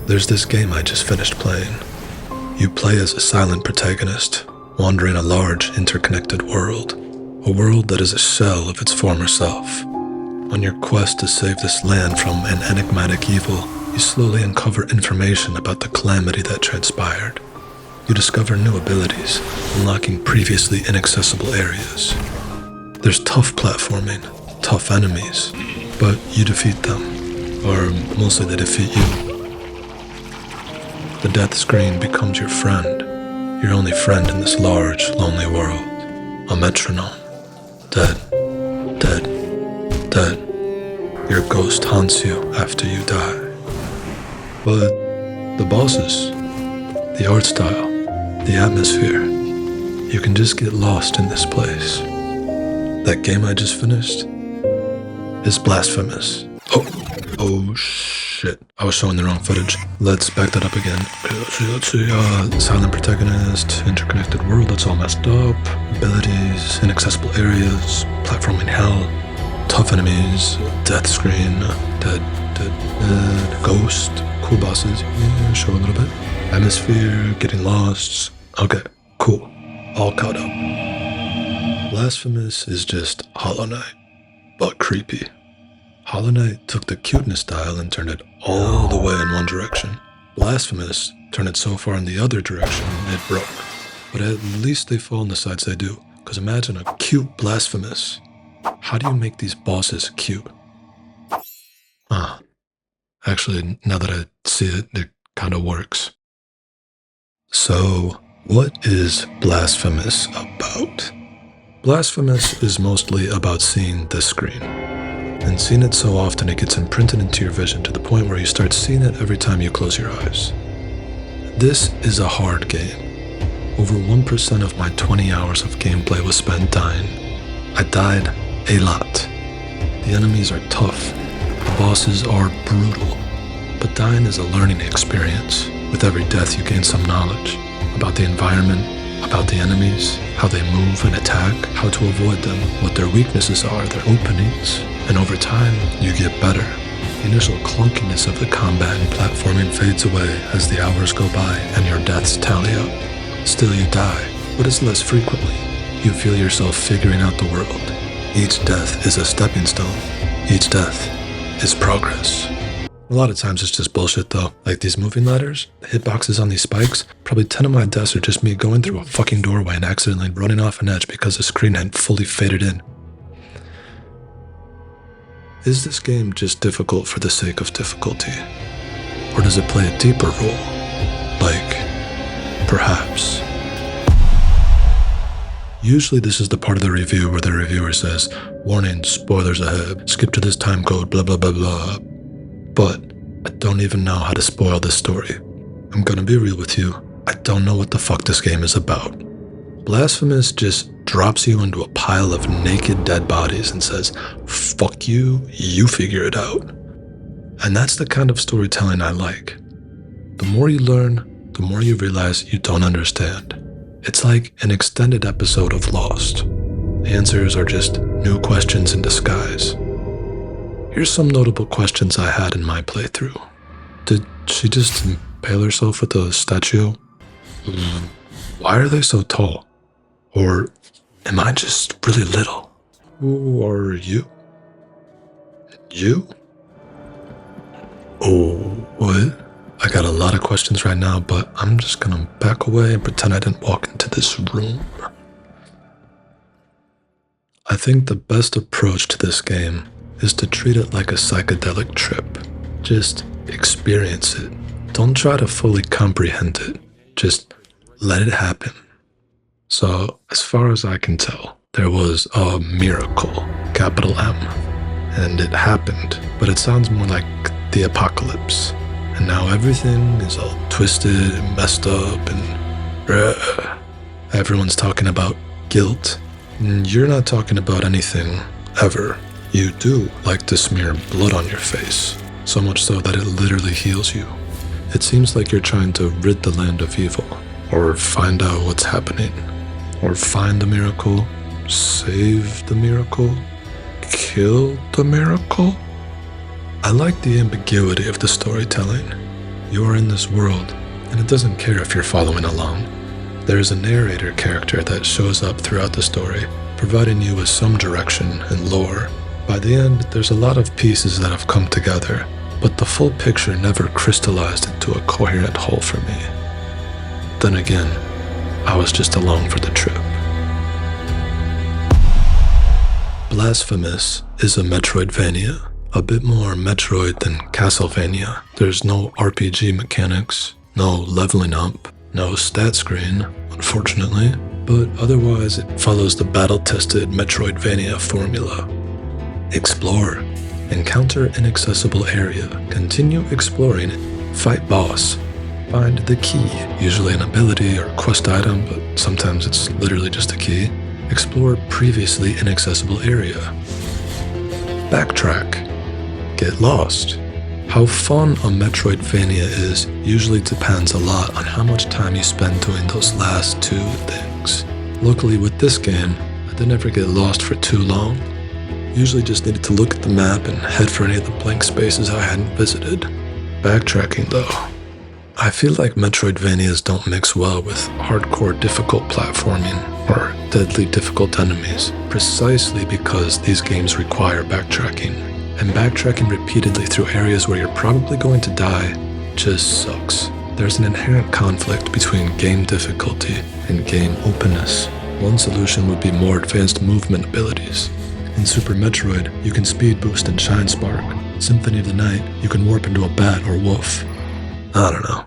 There's this game I just finished playing. You play as a silent protagonist, wandering a large, interconnected world. A world that is a shell of its former self. On your quest to save this land from an enigmatic evil, you slowly uncover information about the calamity that transpired. You discover new abilities, unlocking previously inaccessible areas. There's tough platforming, tough enemies, but you defeat them, or mostly they defeat you. The death screen becomes your friend, your only friend in this large, lonely world. A metronome. Dead, dead, dead. Your ghost haunts you after you die. But the bosses, the art style, the atmosphere, you can just get lost in this place. That game I just finished is Blasphemous. Oh shit. I was showing the wrong footage. Let's back that up again. Let's see. Silent protagonist, interconnected world that's all messed up, abilities, inaccessible areas, platforming hell, tough enemies, death screen, dead, ghost, cool bosses, yeah, show a little bit. Atmosphere, getting lost. Okay, cool. All caught up. Blasphemous is just Hollow Knight, but creepy. Hollow Knight took the cuteness style and turned it all the way in one direction. Blasphemous turned it so far in the other direction it broke. But at least they fall on the sides they do. Because imagine a cute Blasphemous. How do you make these bosses cute? Actually, now that I see it, it kind of works. So, what is Blasphemous about? Blasphemous is mostly about seeing this screen. And seeing it so often it gets imprinted into your vision to the point where you start seeing it every time you close your eyes. This is a hard game. Over 1% of my 20 hours of gameplay was spent dying. I died a lot. The enemies are tough. The bosses are brutal. But dying is a learning experience. With every death you gain some knowledge about the environment, about the enemies, how they move and attack, how to avoid them, what their weaknesses are, their openings. And over time, you get better. The initial clunkiness of the combat and platforming fades away as the hours go by and your deaths tally up. Still you die, but it's less frequently. You feel yourself figuring out the world. Each death is a stepping stone. Each death is progress. A lot of times it's just bullshit though. Like these moving ladders, the hitboxes on these spikes, probably 10 of my deaths are just me going through a fucking doorway and accidentally running off an edge because the screen hadn't fully faded in. Is this game just difficult for the sake of difficulty? Or does it play a deeper role? Like, perhaps. Usually this is the part of the review where the reviewer says, warning, spoilers ahead, skip to this time code, blah blah blah blah. But I don't even know how to spoil this story. I'm gonna be real with you, I don't know what the fuck this game is about. Blasphemous just drops you into a pile of naked dead bodies and says, fuck you, you figure it out. And that's the kind of storytelling I like. The more you learn, the more you realize you don't understand. It's like an extended episode of Lost. The answers are just new questions in disguise. Here's some notable questions I had in my playthrough. Did she just impale herself with a statue? Why are they so tall? Or am I just really little? Who are you? You? Oh, what? I got a lot of questions right now, but I'm just gonna back away and pretend I didn't walk into this room. I think the best approach to this game is to treat it like a psychedelic trip. Just experience it. Don't try to fully comprehend it. Just let it happen. So, as far as I can tell, there was a miracle, capital M. And it happened, but it sounds more like the apocalypse. And now everything is all twisted and messed up and everyone's talking about guilt. And you're not talking about anything, ever. You do like to smear blood on your face, so much so that it literally heals you. It seems like you're trying to rid the land of evil, or find out what's happening, or find the miracle, save the miracle, kill the miracle. I like the ambiguity of the storytelling. You are in this world, and it doesn't care if you're following along. There is a narrator character that shows up throughout the story, providing you with some direction and lore. By the end, there's a lot of pieces that have come together, but the full picture never crystallized into a coherent whole for me. Then again, I was just along for the trip. Blasphemous is a Metroidvania, a bit more Metroid than Castlevania. There's no RPG mechanics, no leveling up, no stat screen, unfortunately, but otherwise it follows the battle-tested Metroidvania formula. Explore, encounter inaccessible area, continue exploring, fight boss, find the key, usually an ability or quest item, but sometimes it's literally just a key. Explore previously inaccessible area. Backtrack. Get lost. How fun a Metroidvania is usually depends a lot on how much time you spend doing those last two things. Luckily with this game, I didn't ever get lost for too long. Usually just needed to look at the map and head for any of the blank spaces I hadn't visited. Backtracking though. I feel like Metroidvanias don't mix well with hardcore difficult platforming or deadly difficult enemies, precisely because these games require backtracking. And backtracking repeatedly through areas where you're probably going to die just sucks. There's an inherent conflict between game difficulty and game openness. One solution would be more advanced movement abilities. In Super Metroid, you can speed boost and shine spark. Symphony of the Night, you can warp into a bat or wolf. I don't know.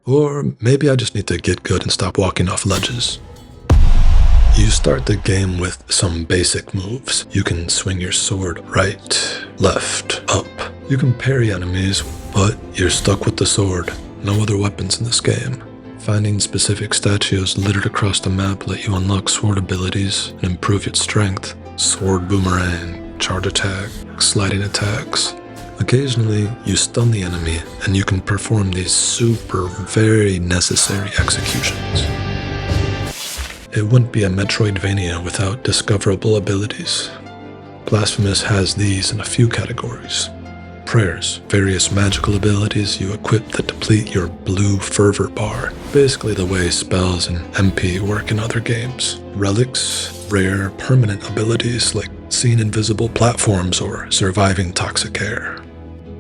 Or maybe I just need to get good and stop walking off ledges. You start the game with some basic moves. You can swing your sword right, left, up. You can parry enemies, but you're stuck with the sword. No other weapons in this game. Finding specific statues littered across the map let you unlock sword abilities and improve your strength. Sword boomerang, charge attack, sliding attacks. Occasionally, you stun the enemy, and you can perform these very necessary executions. It wouldn't be a Metroidvania without discoverable abilities. Blasphemous has these in a few categories. Prayers, various magical abilities you equip that deplete your blue fervor bar, basically the way spells and MP work in other games. Relics, rare, permanent abilities like seeing invisible platforms or surviving toxic air.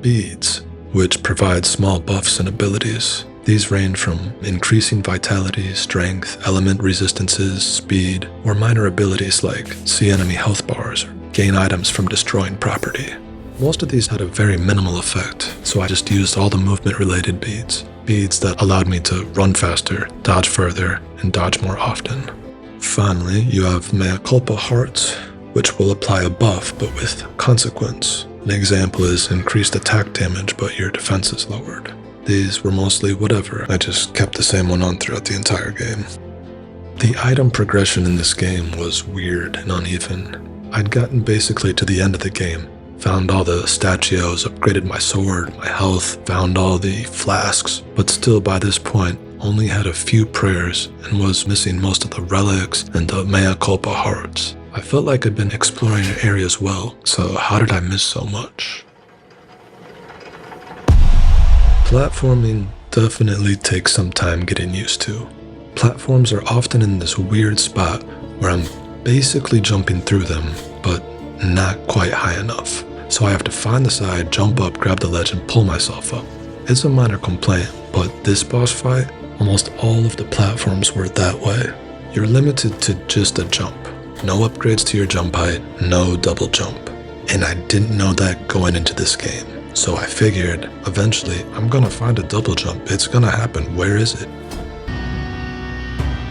Beads, which provide small buffs and abilities. These range from increasing vitality, strength, element resistances, speed, or minor abilities like see enemy health bars or gain items from destroying property. Most of these had a very minimal effect, so I just used all the movement-related beads. Beads that allowed me to run faster, dodge further, and dodge more often. Finally, you have Mea Culpa hearts, which will apply a buff but with consequence. An example is increased attack damage but your defense is lowered. These were mostly whatever, I just kept the same one on throughout the entire game. The item progression in this game was weird and uneven. I'd gotten basically to the end of the game, found all the statues, upgraded my sword, my health, found all the flasks, but still by this point only had a few prayers and was missing most of the relics and the Mea Culpa hearts. I felt like I'd been exploring the areas well, so how did I miss so much? Platforming definitely takes some time getting used to. Platforms are often in this weird spot where I'm basically jumping through them, but not quite high enough. So I have to find the side, jump up, grab the ledge, and pull myself up. It's a minor complaint, but this boss fight, almost all of the platforms were that way. You're limited to just a jump. No upgrades to your jump height, no double jump. And I didn't know that going into this game. So I figured, eventually, I'm gonna find a double jump. It's gonna happen. Where is it?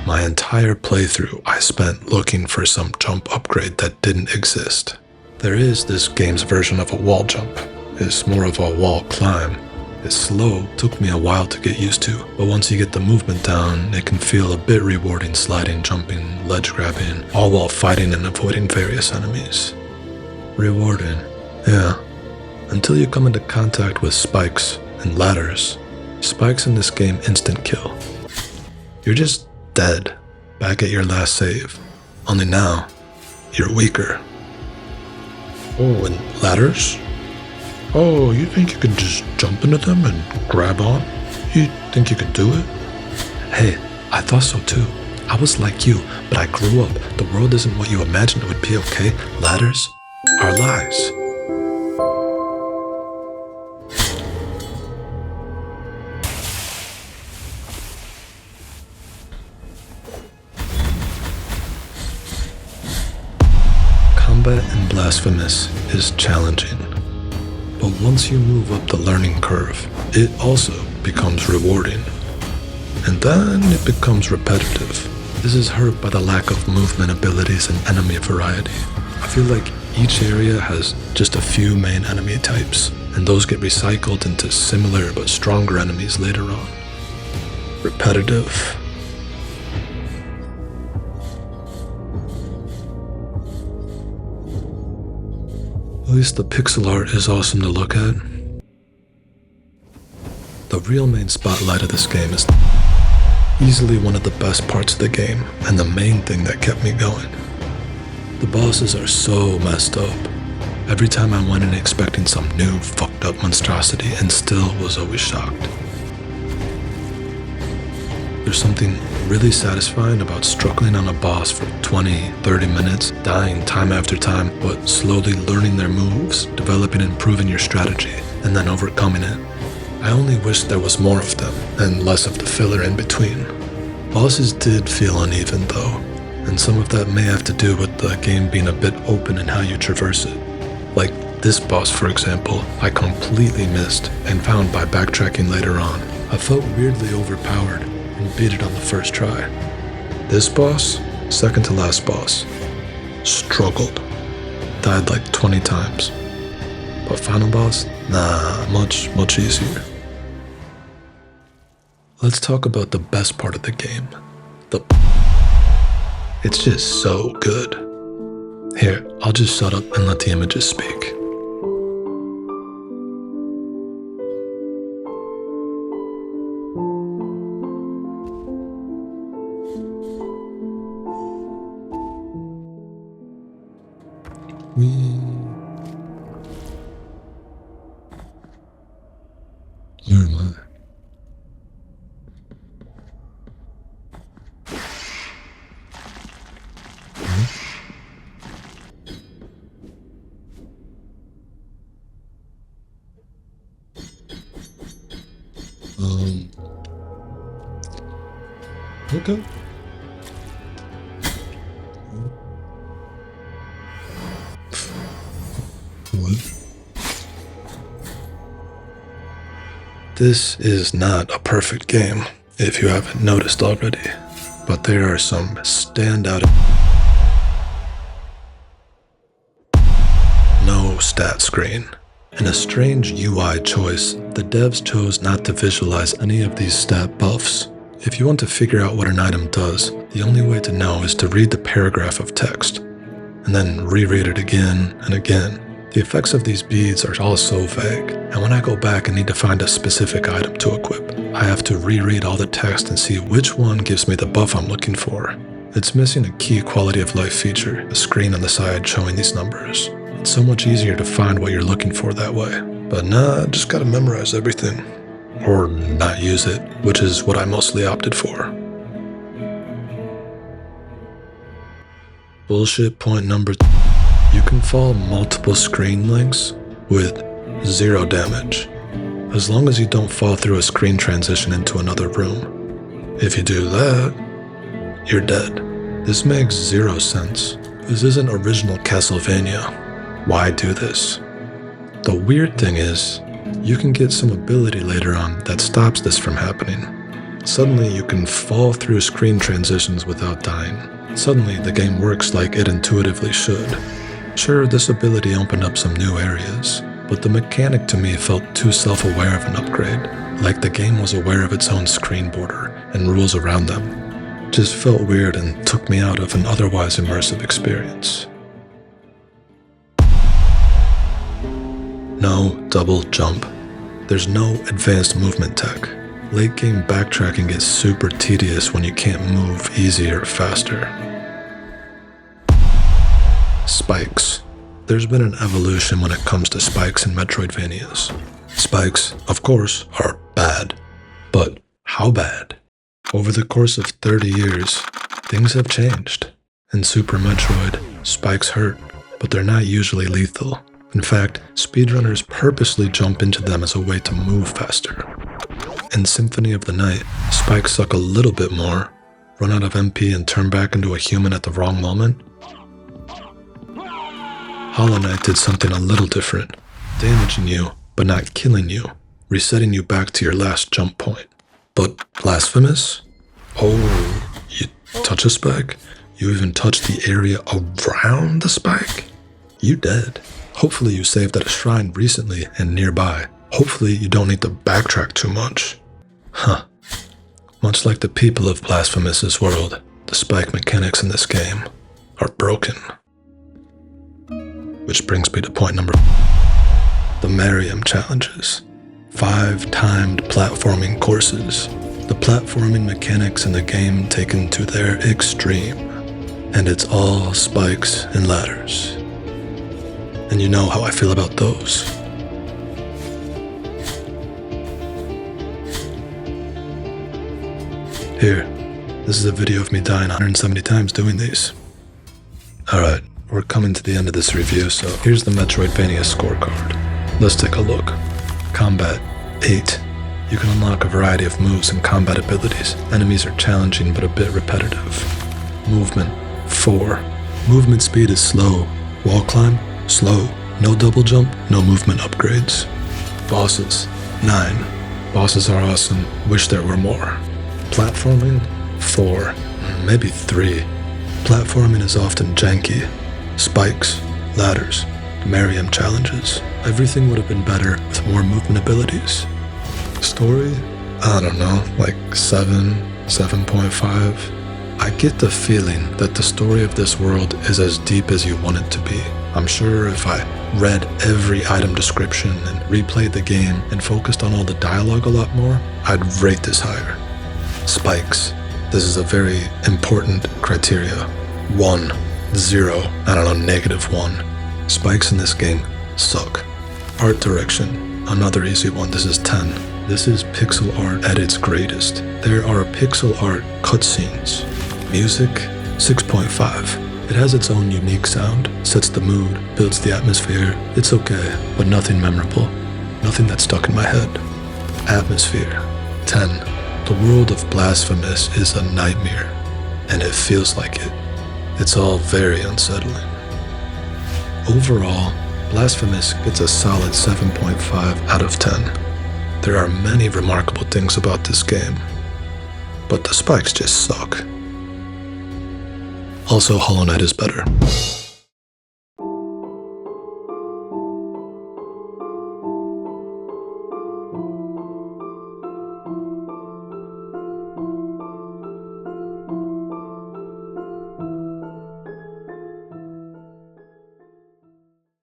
My entire playthrough, I spent looking for some jump upgrade that didn't exist. There is this game's version of a wall jump. It's more of a wall climb. It's slow, took me a while to get used to, but once you get the movement down, it can feel a bit rewarding sliding, jumping, ledge grabbing, all while fighting and avoiding various enemies. Rewarding, yeah. Until you come into contact with spikes and ladders. Spikes in this game instant kill. You're just dead, back at your last save. Only now, you're weaker. Oh, and ladders? Oh, you think you can just jump into them and grab on? You think you could do it? Hey, I thought so too. I was like you, but I grew up. The world isn't what you imagined it would be, okay? Ladders are lies. Combat in Blasphemous is challenging, but once you move up the learning curve, it also becomes rewarding. And then it becomes repetitive. This is hurt by the lack of movement abilities and enemy variety. I feel like each area has just a few main enemy types, and those get recycled into similar but stronger enemies later on. Repetitive. At least the pixel art is awesome to look at. The real main spotlight of this game is easily one of the best parts of the game, and the main thing that kept me going. The bosses are so messed up. Every time I went in expecting some new fucked up monstrosity and still was always shocked. There's something really satisfying about struggling on a boss for 20, 30 minutes, dying time after time, but slowly learning their moves, developing and improving your strategy, and then overcoming it. I only wish there was more of them, and less of the filler in between. Bosses did feel uneven though, and some of that may have to do with the game being a bit open in how you traverse it. Like this boss, for example, I completely missed and found by backtracking later on. I felt weirdly overpowered and beat it on the first try. This boss, second to last boss, struggled. Died like 20 times. But final boss, nah, much easier. Let's talk about the best part of the game. It's just so good. Here, I'll just shut up and let the images speak. Where am I? Okay. What? This is not a perfect game, if you haven't noticed already, but there are some standout. No stat screen. In a strange UI choice, the devs chose not to visualize any of these stat buffs. If you want to figure out what an item does, the only way to know is to read the paragraph of text, and then reread it again and again. The effects of these beads are all so vague, and when I go back and need to find a specific item to equip, I have to reread all the text and see which one gives me the buff I'm looking for. It's missing a key quality of life feature, a screen on the side showing these numbers. It's so much easier to find what you're looking for that way. But nah, just gotta memorize everything. Or not use it, which is what I mostly opted for. Bullshit point number 2. You can fall multiple screen lengths with 0 damage, as long as you don't fall through a screen transition into another room. If you do that, you're dead. This makes 0 sense. This isn't original Castlevania. Why do this? The weird thing is, you can get some ability later on that stops this from happening. Suddenly you can fall through screen transitions without dying. Suddenly the game works like it intuitively should. Sure, this ability opened up some new areas, but the mechanic to me felt too self-aware of an upgrade, like the game was aware of its own screen border and rules around them. It just felt weird and took me out of an otherwise immersive experience. No double jump. There's no advanced movement tech. Late game backtracking gets super tedious when you can't move easier or faster. Spikes. There's been an evolution when it comes to spikes in Metroidvanias. Spikes, of course, are bad, but How bad? Over the course of 30 years, things have changed. In Super Metroid, spikes hurt, but they're not usually lethal. In fact, speedrunners purposely jump into them as a way to move faster. In Symphony of the Night, spikes suck a little bit more, run out of MP and turn back into a human at the wrong moment. Hollow Knight did something a little different, damaging you, but not killing you, resetting you back to your last jump point. But Blasphemous? Oh, you touch a spike? You even touch the area around the spike? You dead. Hopefully you saved at a shrine recently and nearby. Hopefully you don't need to backtrack too much. Huh. Much like the people of Blasphemous' world, the spike mechanics in this game are broken. Which brings me to point number 1. The Miriam Challenges. 5 timed platforming courses. The platforming mechanics in the game taken to their extreme. And it's all spikes and ladders. And you know how I feel about those. Here, this is a video of me dying 170 times doing these. Alright, we're coming to the end of this review, so here's the Metroidvania Scorecard. Let's take a look. Combat, 8. You can unlock a variety of moves and combat abilities. Enemies are challenging but a bit repetitive. Movement, 4. Movement speed is slow. Wall climb, slow. No double jump, no movement upgrades. Bosses, 9. Bosses are awesome, wish there were more. Platforming, 4. Maybe 3. Platforming is often janky. Spikes, ladders, Miriam Challenges. Everything would have been better with more movement abilities. Story? I don't know, like 7, 7.5. I get the feeling that the story of this world is as deep as you want it to be. I'm sure if I read every item description and replayed the game and focused on all the dialogue a lot more, I'd rate this higher. Spikes. This is a very important criteria. 1, 0, I don't know, -1. Spikes in this game suck. Art direction. Another easy one. This is 10. This is pixel art at its greatest. There are pixel art cutscenes. Music, 6.5. It has its own unique sound, sets the mood, builds the atmosphere. It's okay, but nothing memorable. Nothing that stuck in my head. Atmosphere, 10. The world of Blasphemous is a nightmare, and it feels like it. It's all very unsettling. Overall, Blasphemous gets a solid 7.5 out of 10. There are many remarkable things about this game, but the spikes just suck. Also, Hollow Knight is better.